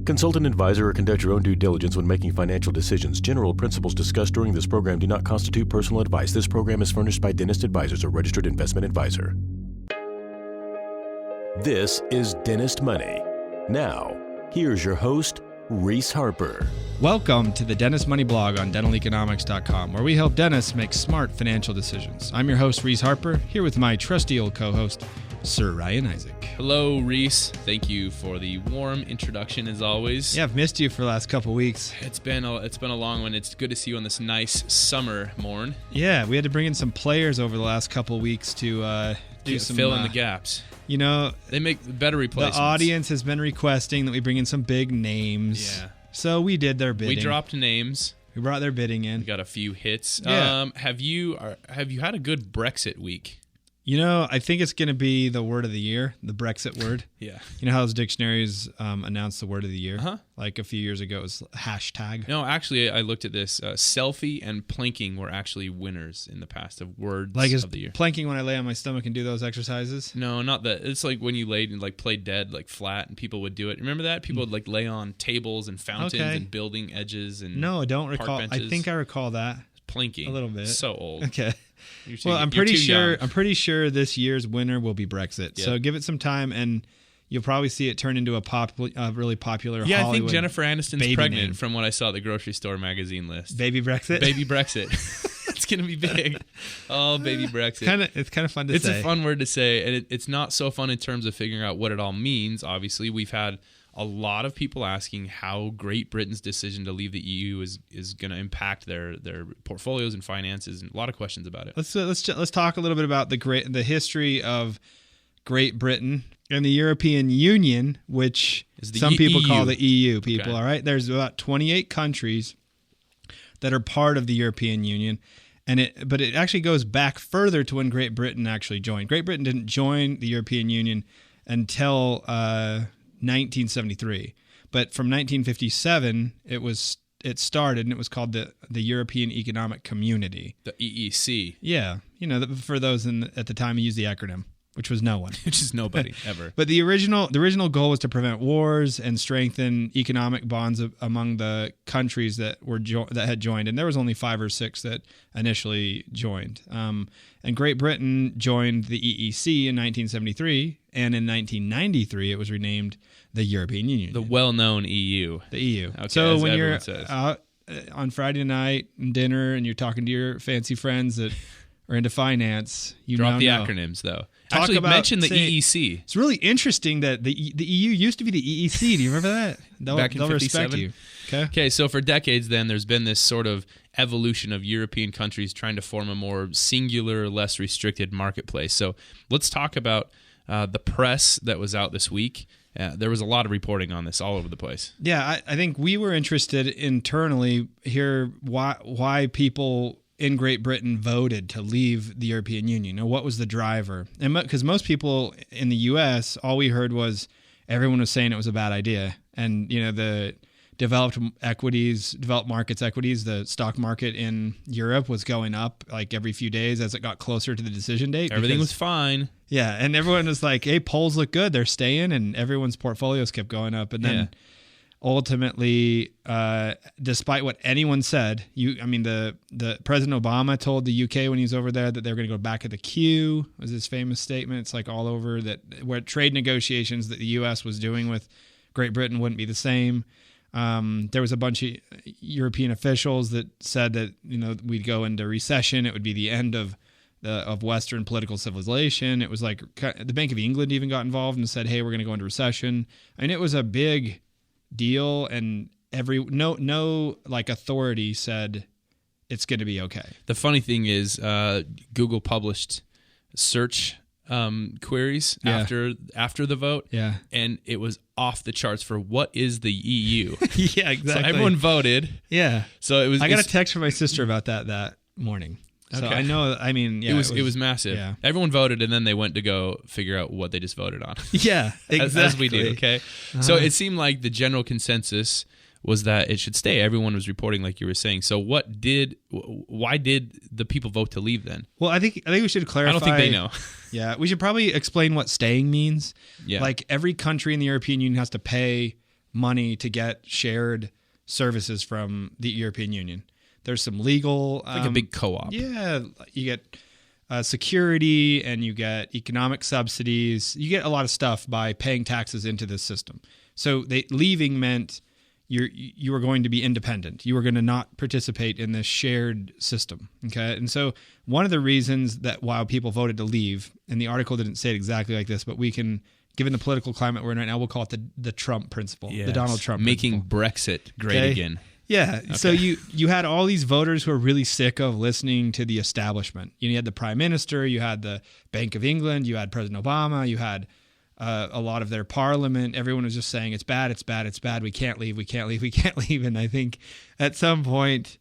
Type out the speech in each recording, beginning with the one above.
Consult an advisor or conduct your own due diligence when making financial decisions. General principles discussed during this program do not constitute personal advice. This program is furnished by Dentist Advisors, a registered investment advisor. This is Dentist Money. Now, here's your host, Reese Harper. Welcome to the Dentist Money blog on dentaleconomics.com, where we help dentists make smart financial decisions. I'm your host, Reese Harper, here with my trusty old co-host, Sir Ryan Isaac. Hello, Reese. Thank you for the warm introduction, as always. Yeah, I've missed you for the last couple weeks. It's been a long one. It's good to see you on this nice summer morn. Yeah, we had to bring in some players over the last couple weeks to fill in the gaps. You know, they make better replacements. The audience has been requesting that we bring in some big names. Yeah. So we did their bidding. We dropped names. We brought their bidding in. We got a few hits. Yeah. Have you had a good Brexit week? You know, I think it's going to be the word of the year, the Brexit word. Yeah. You know how those dictionaries announced the word of the year? Uh-huh. Like a few years ago, it was hashtag. No, actually, I looked at this. Selfie and planking were actually winners in the past of words of the year. Planking when I lay on my stomach and do those exercises? No, not that. It's like when you laid and played dead flat, and people would do it. Remember that? People would lay on tables and fountains and building edges and no, I don't recall. benches. I think I recall that. Planking. A little bit. So old. Okay. Well, I'm pretty sure this year's winner will be Brexit. Yep. So give it some time, and you'll probably see it turn into a really popular Hollywood. I think Jennifer Aniston's pregnant name. From what I saw at the grocery store magazine list. Baby Brexit? Baby Brexit. It's going to be big. Oh, baby Brexit. It's kind of fun to say. It's a fun word to say, and it's not so fun in terms of figuring out what it all means. Obviously, we've had a lot of people asking how Great Britain's decision to leave the EU is going to impact their portfolios and finances, and a lot of questions about it. Let's talk a little bit about the history of Great Britain and the European Union, which some people call the EU. People, okay. All right. There's about 28 countries that are part of the European Union, but it actually goes back further to when Great Britain actually joined. Great Britain didn't join the European Union until 1973, but from 1957 it started, and it was called the European Economic Community, the EEC. Yeah, you know, for those at the time who used the acronym, which was no one, which is nobody ever. But the original goal was to prevent wars and strengthen economic bonds among the countries that had joined, and there was only 5 or 6 that initially joined. And Great Britain joined the EEC in 1973, and in 1993 it was renamed the European Union. The well-known EU. The EU. Okay, so when you're out on Friday night and dinner and you're talking to your fancy friends that are into finance, you drop the know. Acronyms, though. Actually, mention the EEC. It's really interesting that the EU used to be the EEC. Do you remember that? Back in 57? Respect you. Okay, so for decades then, there's been this sort of evolution of European countries trying to form a more singular, less restricted marketplace. So let's talk about the press that was out this week. There was a lot of reporting on this all over the place. Yeah, I think we were interested internally here why people in Great Britain voted to leave the European Union. Now, what was the driver? And because most people in the U.S., all we heard was everyone was saying it was a bad idea. And, you know, the developed markets equities, the stock market in Europe was going up like every few days as it got closer to the decision date. Everything was fine. Yeah, and everyone was like, hey, polls look good, they're staying, and everyone's portfolios kept going up. And then ultimately, despite what anyone said, the President Obama told the UK when he was over there that they were going to go back at the queue, was his famous statement. It's like all over that where trade negotiations that the US was doing with Great Britain wouldn't be the same. There was a bunch of European officials that said that, you know, we'd go into recession. It would be the end of Western political civilization. It was like the Bank of England even got involved and said, hey, we're going to go into recession. And it was a big deal, and no authority said it's going to be okay. The funny thing is, Google published search queries after the vote, and it was off the charts for what is the EU. Yeah, exactly. So everyone voted. Yeah. So it was. I got a text from my sister about that morning. So okay. I know. I mean, yeah, it was massive. Yeah. Everyone voted, and then they went to go figure out what they just voted on. Yeah, exactly. as we do. Okay. So it seemed like the general consensus was that it should stay. Everyone was reporting like you were saying. So why did the people vote to leave then? Well, I think we should clarify. I don't think they know. Yeah, we should probably explain what staying means. Yeah. Like every country in the European Union has to pay money to get shared services from the European Union. There's some legal... like a big co-op. Yeah, you get security and you get economic subsidies. You get a lot of stuff by paying taxes into this system. So leaving meant you were going to be independent. You were going to not participate in this shared system. Okay, and so one of the reasons that why people voted to leave, and the article didn't say it exactly like this, but we can, given the political climate we're in right now, we'll call it the Trump principle, the Donald Trump making principle. Brexit great again. Yeah. Okay. So you had all these voters who were really sick of listening to the establishment. You had the Prime Minister, you had the Bank of England, you had President Obama, you had a lot of their parliament. Everyone was just saying, it's bad, it's bad, it's bad. We can't leave, we can't leave, we can't leave. And I think at some point,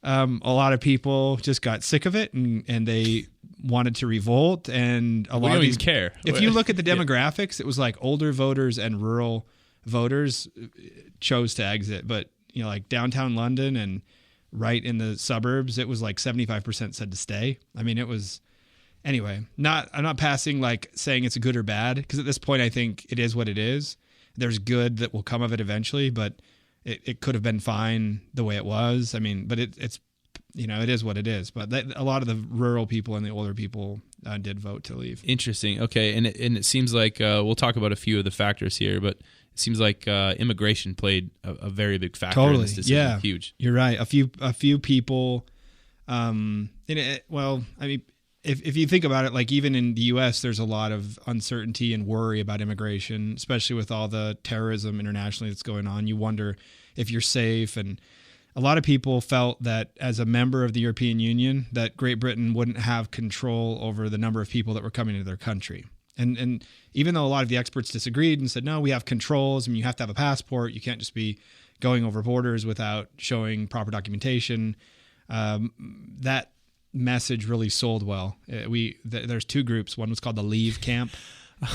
a lot of people just got sick of it and they wanted to revolt. And a lot of these care. If you look at the demographics, it was like older voters and rural voters chose to exit. But like downtown London and right in the suburbs, it was like 75% said to stay. I mean, it was, anyway, I'm not passing like saying it's good or bad, because at this point I think it is what it is. There's good that will come of it eventually, but it could have been fine the way it was. I mean, but it's it is what it is. But a lot of the rural people and the older people did vote to leave. Interesting. Okay, and it seems like we'll talk about a few of the factors here, but it seems like immigration played a very big factor in this decision. Yeah, huge. You're right. A few people. Well, I mean, if you think about it, like even in the U.S., there's a lot of uncertainty and worry about immigration, especially with all the terrorism internationally that's going on. You wonder if you're safe, and a lot of people felt that as a member of the European Union, that Great Britain wouldn't have control over the number of people that were coming into their country. And even though a lot of the experts disagreed and said, no, we have controls, I mean, you have to have a passport, you can't just be going over borders without showing proper documentation, that message really sold well. There's two groups. One was called the Leave Camp,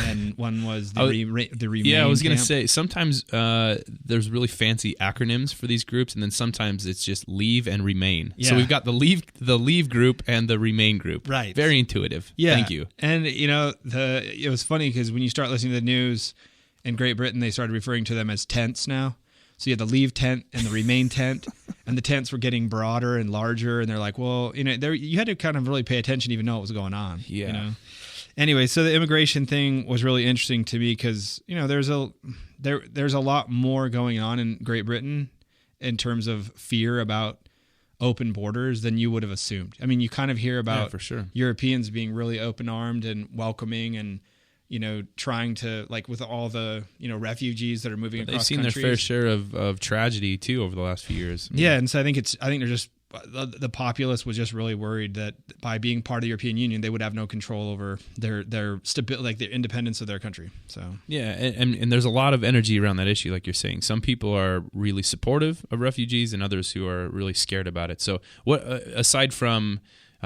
and one was the Remain. Yeah, I was going to camp. say sometimes there's really fancy acronyms for these groups, and then sometimes it's just Leave and Remain. Yeah. So we've got the Leave group and the Remain group. Right. Very intuitive. Yeah. Thank you. And it was funny because when you start listening to the news in Great Britain, they started referring to them as tents now. So you had the Leave tent and the Remain tent, and the tents were getting broader and larger. And they're like, well, you had to kind of really pay attention to even know what was going on. Yeah. Anyway, so the immigration thing was really interesting to me because there's a lot more going on in Great Britain in terms of fear about open borders than you would have assumed. I mean, you kind of hear about for sure. Europeans being really open-armed and welcoming and trying to, like, with all the, refugees that are moving across countries. They've seen their fair share of tragedy, too, over the last few years. Yeah, and so I think they're just, the populace was just really worried that by being part of the European Union, they would have no control over their stability, like the independence of their country. So yeah, and there's a lot of energy around that issue, like you're saying. Some people are really supportive of refugees, and others who are really scared about it. So, what aside from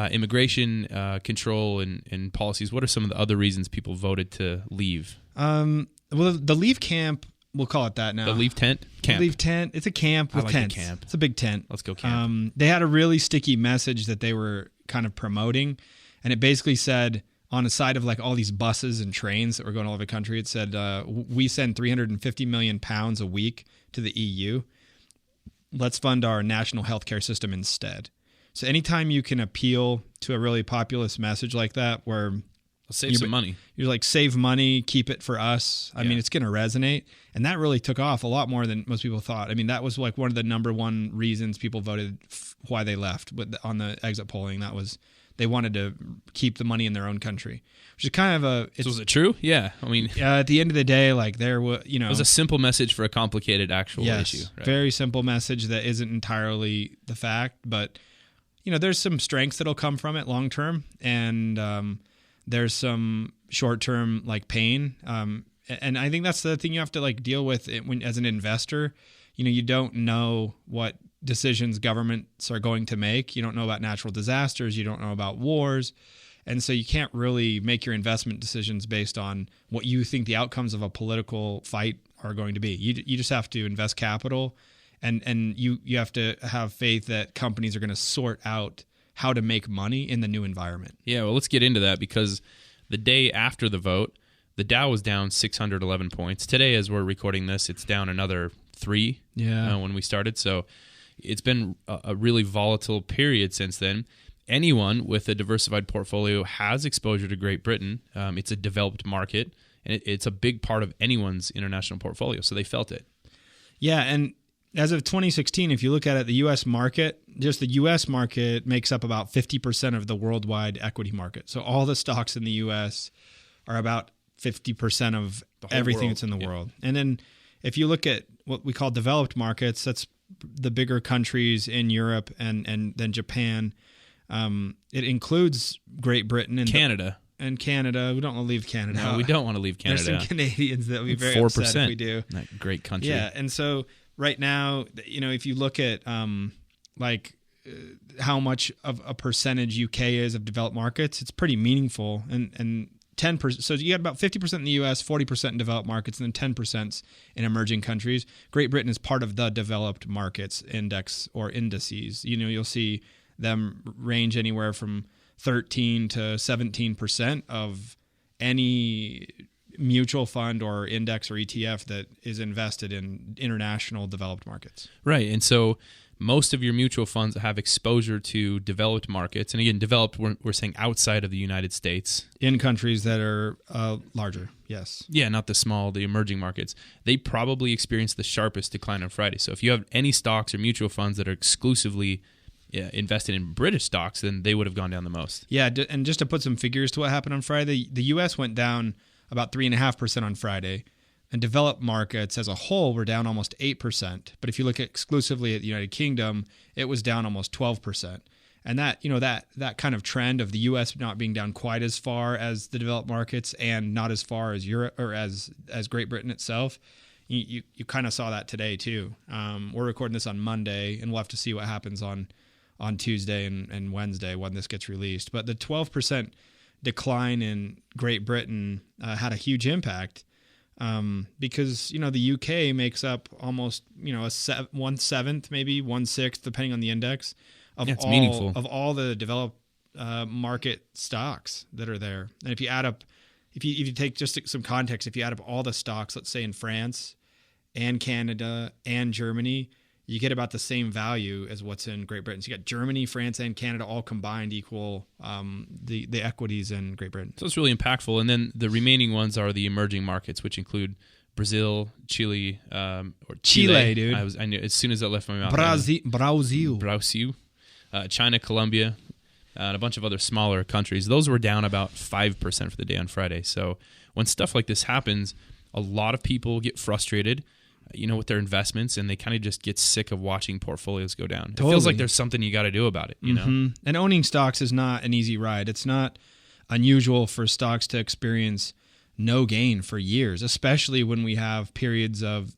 immigration control and policies, what are some of the other reasons people voted to leave? Well, the Leave Camp, we'll call it that now. The Leave tent? Camp. The Leave tent. It's a camp with tents. Camp. It's a big tent. Let's go camp. They had a really sticky message that they were kind of promoting, and it basically said on the side of like all these buses and trains that were going all over the country, it said, we send £350 million a week to the EU. Let's fund our national healthcare system instead. So anytime you can appeal to a really populist message like that, where save some money, you're like, save money, keep it for us. I mean, it's going to resonate. And that really took off a lot more than most people thought. I mean, that was like one of the number one reasons people voted why they left. But on the exit polling, that was, they wanted to keep the money in their own country, which is kind of so was it true? Yeah. I mean, at the end of the day, like there was, it was a simple message for a complicated actual issue. Right? Very simple message that isn't entirely the fact, but there's some strengths that'll come from it long term, and there's some short term like pain. And I think that's the thing you have to like deal with when as an investor. You don't know what decisions governments are going to make. You don't know about natural disasters. You don't know about wars. And so you can't really make your investment decisions based on what you think the outcomes of a political fight are going to be. You just have to invest capital. And you have to have faith that companies are going to sort out how to make money in the new environment. Yeah, well, let's get into that, because the day after the vote, The Dow was down 611 points. Today, as we're recording this, it's down another 3 when we started. So it's been a really volatile period since then. Anyone with a diversified portfolio has exposure to Great Britain. It's a developed market, and it's a big part of anyone's international portfolio, so they felt it. Yeah, and as of 2016, if you look at it, the U.S. market, just the U.S. market makes up about 50% of the worldwide equity market. So all the stocks in the U.S. are about 50% of everything world. that's in the world. And then if you look at what we call developed markets, that's the bigger countries in Europe and then Japan. It includes Great Britain and Canada. We don't want to leave Canada. No, we don't want to leave Canada. There's some Canadians that would be very 4%, upset if we do. That great country. Yeah, and so right now, if you look at how much of a percentage UK is of developed markets, it's pretty meaningful. And 10%. So you got about 50% in the US, 40% in developed markets, and then 10% in emerging countries. Great Britain is part of the developed markets index or indices. You'll see them range anywhere from 13 to 17% of any mutual fund or index or ETF that is invested in international developed markets. Right. And so most of your mutual funds have exposure to developed markets. And again, developed, we're saying outside of the United States. In countries that are larger, yes. Yeah, not the emerging markets. They probably experienced the sharpest decline on Friday. So if you have any stocks or mutual funds that are exclusively invested in British stocks, then they would have gone down the most. Yeah, and just to put some figures to what happened on Friday, the U.S. went down about 3.5% on Friday, and developed markets as a whole were down almost 8%. But if you look exclusively at the United Kingdom, it was down almost 12%. And that kind of trend of the U.S. not being down quite as far as the developed markets and not as far as Europe or as Great Britain itself, you kind of saw that today too. We're recording this on Monday, and we'll have to see what happens on Tuesday and Wednesday when this gets released. But the 12% decline in Great Britain had a huge impact because the UK makes up almost 1/7, maybe 1/6, depending on the index of all the developed market stocks that are there. And if you add up, if you take just some context, if you add up all the stocks, let's say in France and Canada and Germany, you get about the same value as what's in Great Britain. So you got Germany, France, and Canada all combined equal the equities in Great Britain. So it's really impactful. And then the remaining ones are the emerging markets, which include Brazil, Chile, or Chile, dude. I knew as soon as that left my mouth. Brazil, China, Colombia, and a bunch of other smaller countries. Those were down about 5% for the day on Friday. So when stuff like this happens, a lot of people get frustrated, with their investments, and they kind of just get sick of watching portfolios go down. Totally. It feels like there's something you got to do about it, know? And owning stocks is not an easy ride. It's not unusual for stocks to experience no gain for years, especially when we have periods of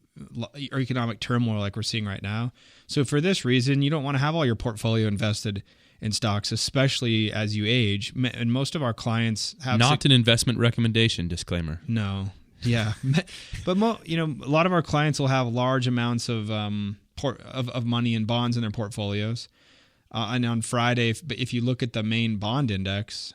economic turmoil like we're seeing right now. So for this reason, you don't want to have all your portfolio invested in stocks, especially as you age. And most of our clients have... Not an investment recommendation, disclaimer. No. Yeah, but a lot of our clients will have large amounts of money in bonds in their portfolios. And on Friday, if you look at the main bond index,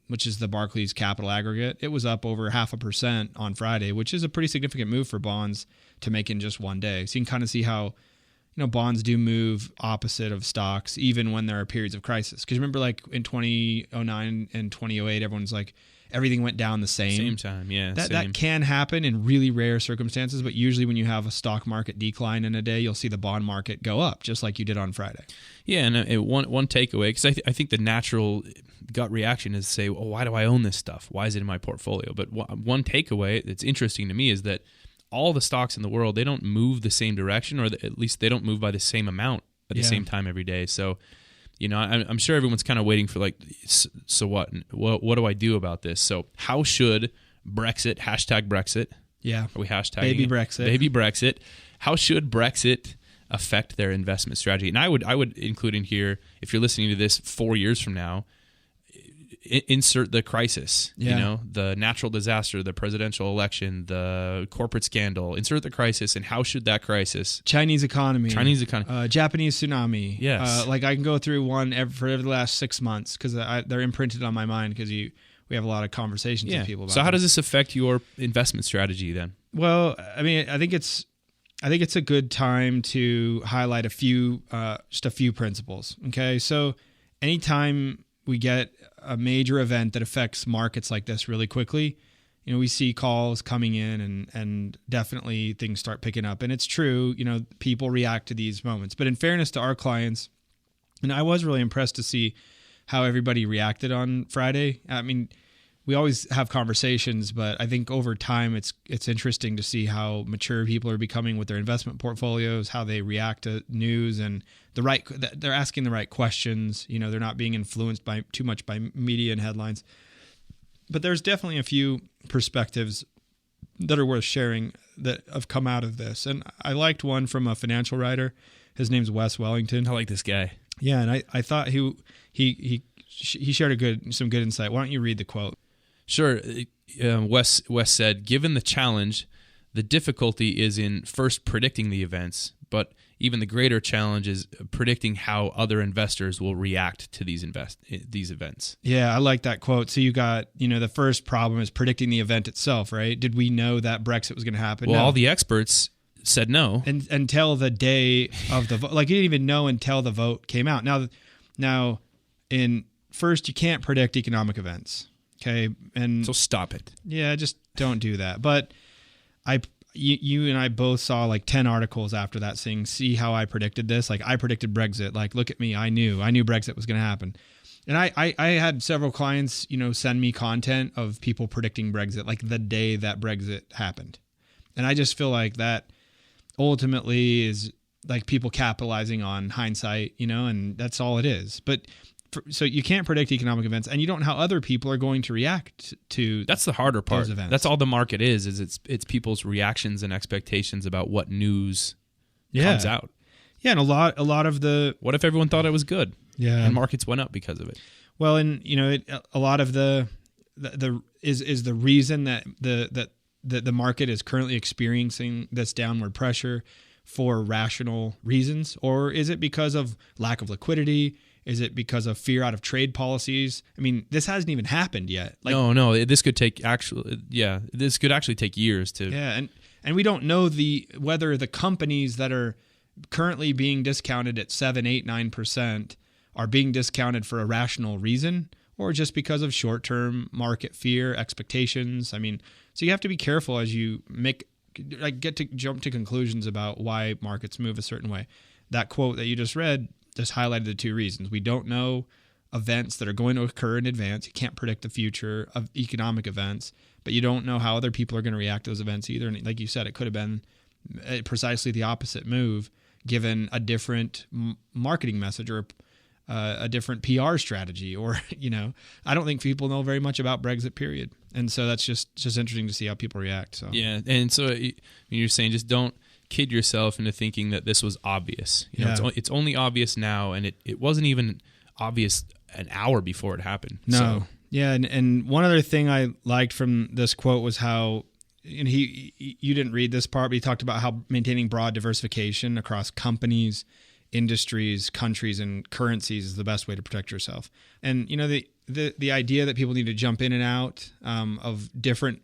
which is the Barclays Capital Aggregate, it was up over 0.5% on Friday, which is a pretty significant move for bonds to make in just one day. So you can kind of see how bonds do move opposite of stocks, even when there are periods of crisis. Because remember, like in 2009 and 2008, everyone's like, everything went down the same time. Yeah, that can happen in really rare circumstances, but usually when you have a stock market decline in a day, you'll see the bond market go up, just like you did on Friday. Yeah, and one takeaway, because I think the natural gut reaction is to say, well, why do I own this stuff? Why is it in my portfolio? But one takeaway that's interesting to me is that all the stocks in the world, they don't move the same direction, or at least they don't move by the same amount at the same time every day. So I'm sure everyone's kind of waiting for so what? What do I do about this? So how should Brexit, #Brexit? Yeah. Are we hashtagging Baby it? Brexit. Baby Brexit. How should Brexit affect their investment strategy? And I would include in here, if you're listening to this 4 years from now, insert the crisis, the natural disaster, the presidential election, the corporate scandal, insert the crisis, and how should that crisis... Chinese economy. Japanese tsunami. Yes. I can go through one for the last 6 months because they're imprinted on my mind because we we have a lot of conversations with people about. So how does this affect your investment strategy then? Well, I mean, I think it's a good time to highlight just a few principles. Okay, so anytime we get a major event that affects markets like this really quickly, we see calls coming in and definitely things start picking up. And it's true, people react to these moments. But in fairness to our clients, and I was really impressed to see how everybody reacted on Friday. I mean, we always have conversations, but I think over time it's interesting to see how mature people are becoming with their investment portfolios, how they react to news, and they're asking the right questions. They're not being influenced too much by media and headlines. But there's definitely a few perspectives that are worth sharing that have come out of this. And I liked one from a financial writer. His name's Wes Wellington. I like this guy. Yeah, and I thought he shared some good insight. Why don't you read the quote? Sure. Wes said, given the challenge, the difficulty is in first predicting the events, but even the greater challenge is predicting how other investors will react to these events. Yeah, I like that quote. So you got, the first problem is predicting the event itself, right? Did we know that Brexit was going to happen? Well, no. All the experts said no. And until the day of the vote. Like, you didn't even know until the vote came out. Now, first, you can't predict economic events, okay? And so stop it. Yeah, just don't do that. But you and I both saw like 10 articles after that saying, see how I predicted this? Like, I predicted Brexit. Like, look at me. I knew Brexit was going to happen. And I had several clients, send me content of people predicting Brexit, like the day that Brexit happened. And I just feel like that ultimately is like people capitalizing on hindsight, and that's all it is. But so you can't predict economic events, and you don't know how other people are going to react to. That's the harder part. Those events. That's all the market is it's people's reactions and expectations about what news comes out. Yeah, and a lot of the. What if everyone thought it was good? Yeah, and markets went up because of it. Well, and a lot of the is the reason that the market is currently experiencing this downward pressure for rational reasons, or is it because of lack of liquidity? Is it because of fear out of trade policies? I mean, this hasn't even happened yet. Like, no. This could this could actually take years to. Yeah, and we don't know whether the companies that are currently being discounted at 7, 8, 9% are being discounted for a rational reason, or just because of short-term market fear, expectations. I mean, so you have to be careful as you jump to conclusions about why markets move a certain way. That quote that you just read just highlighted the two reasons. We don't know events that are going to occur in advance. You can't predict the future of economic events, but you don't know how other people are going to react to those events either. And like you said, it could have been precisely the opposite move given a different marketing message or a different PR strategy, or, I don't think people know very much about Brexit, period. And so that's just interesting to see how people react. So yeah. And so you're saying just don't kid yourself into thinking that this was obvious. It's only obvious now, and it wasn't even obvious an hour before it happened. No. So. Yeah. And one other thing I liked from this quote was how, and you didn't read this part, but he talked about how maintaining broad diversification across companies, industries, countries, and currencies is the best way to protect yourself. And the idea that people need to jump in and out of different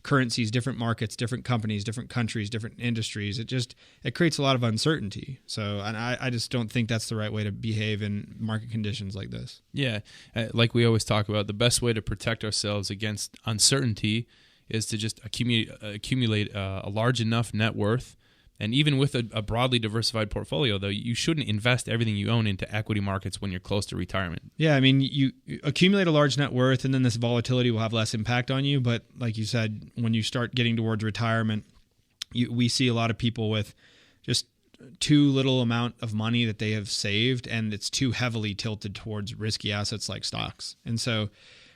currencies, different markets, different companies, different countries, different industries, it creates a lot of uncertainty. So, and I just don't think that's the right way to behave in market conditions like this. Yeah, like we always talk about, the best way to protect ourselves against uncertainty is to just accumulate a large enough net worth. And even with a broadly diversified portfolio, though, you shouldn't invest everything you own into equity markets when you're close to retirement. Yeah, I mean, you accumulate a large net worth, and then this volatility will have less impact on you. But like you said, when you start getting towards retirement, we see a lot of people with just too little amount of money that they have saved, and it's too heavily tilted towards risky assets like stocks. And so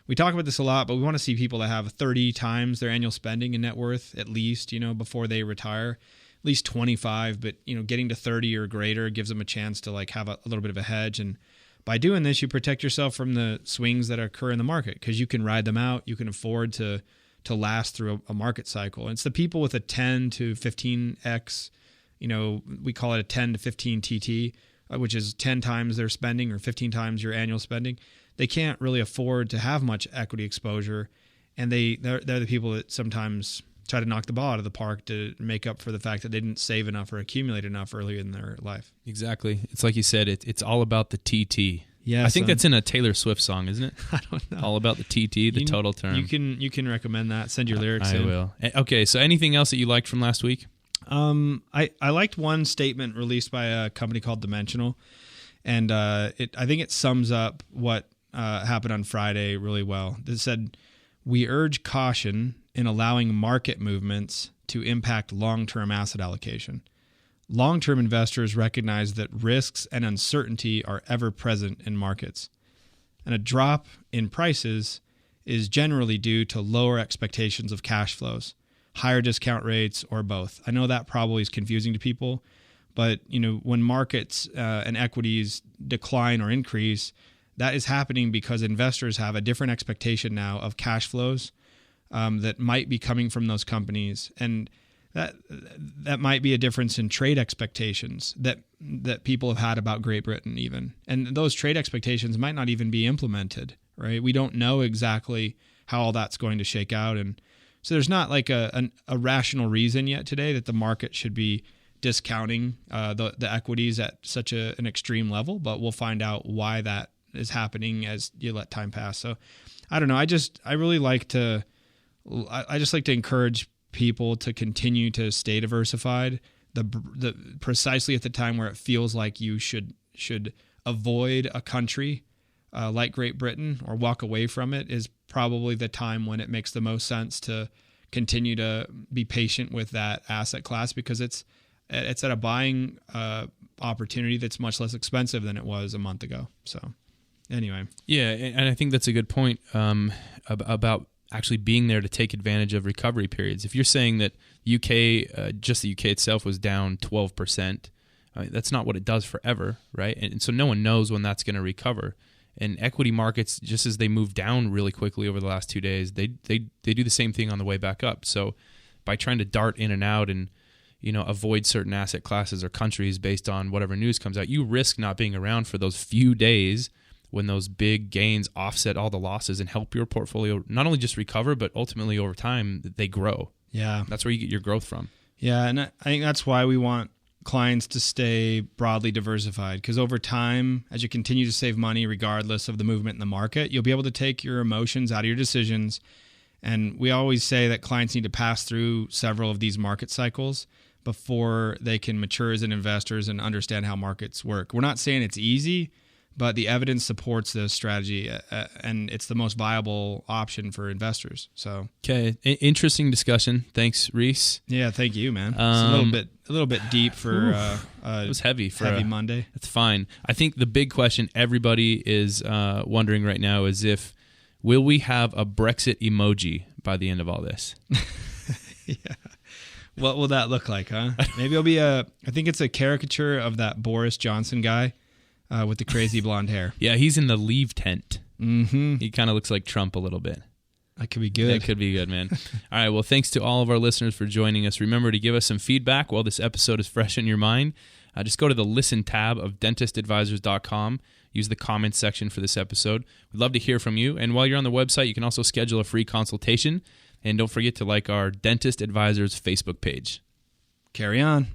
we talk about this a lot, but we want to see people that have 30 times their annual spending in net worth, at least, before they retire. At least 25, but getting to 30 or greater gives them a chance to like have a little bit of a hedge. And by doing this, you protect yourself from the swings that occur in the market, because you can ride them out. You can afford to last through a market cycle. And it's the people with a 10 to 15x, we call it a 10 to 15 TT, which is 10 times their spending or 15 times your annual spending. they can't really afford to have much equity exposure, and they're the people that sometimes try to knock the ball out of the park to make up for the fact that they didn't save enough or accumulate enough earlier in their life. Exactly. It's like you said, it's all about the TT. Yeah, I think that's in a Taylor Swift song, isn't it? I don't know. All about the TT, the total term. You can recommend that. Send your lyrics in. I will. Okay, so anything else that you liked from last week? I liked one statement released by a company called Dimensional, and I think it sums up what happened on Friday really well. It said, "We urge caution in allowing market movements to impact long-term asset allocation. Long-term investors recognize that risks and uncertainty are ever present in markets, and a drop in prices is generally due to lower expectations of cash flows, higher discount rates, or both." I know that probably is confusing to people, but when markets and equities decline or increase, that is happening because investors have a different expectation now of cash flows that might be coming from those companies, and that might be a difference in trade expectations that people have had about Great Britain even. And those trade expectations might not even be implemented, right? We don't know exactly how all that's going to shake out. And so there's not like a rational reason yet today that the market should be discounting the equities at such an extreme level, but we'll find out why that is happening as you let time pass. So I don't know. I just like to encourage people to continue to stay diversified. The precisely at the time where it feels like you should avoid a country like Great Britain or walk away from it is probably the time when it makes the most sense to continue to be patient with that asset class, because it's at a buying opportunity that's much less expensive than it was a month ago. So anyway. Yeah, and I think that's a good point about actually being there to take advantage of recovery periods. If you're saying that UK, just the UK itself was down 12%, that's not what it does forever, right? And so no one knows when that's going to recover. And equity markets, just as they move down really quickly over the last 2 days, they do the same thing on the way back up. So by trying to dart in and out and avoid certain asset classes or countries based on whatever news comes out, you risk not being around for those few days when those big gains offset all the losses and help your portfolio not only just recover, but ultimately over time they grow. Yeah. That's where you get your growth from. Yeah, and I think that's why we want clients to stay broadly diversified, because over time, as you continue to save money regardless of the movement in the market, you'll be able to take your emotions out of your decisions. And we always say that clients need to pass through several of these market cycles before they can mature as investors and understand how markets work. We're not saying it's easy, but the evidence supports this strategy, and it's the most viable option for investors. So, okay, interesting discussion. Thanks, Reese. Yeah, thank you, man. It's a little bit deep for it was heavy for heavy Monday. That's fine. I think the big question everybody is wondering right now is will we have a Brexit emoji by the end of all this? Yeah. What will that look like, huh? Maybe it'll be I think it's a caricature of that Boris Johnson guy. With the crazy blonde hair. Yeah, he's in the Leave tent. Mm-hmm. He kind of looks like Trump a little bit. That could be good. That could be good, man. All right, well, thanks to all of our listeners for joining us. Remember to give us some feedback while this episode is fresh in your mind. Just go to the Listen tab of dentistadvisors.com. Use the comments section for this episode. We'd love to hear from you. And while you're on the website, you can also schedule a free consultation. And don't forget to like our Dentist Advisors Facebook page. Carry on.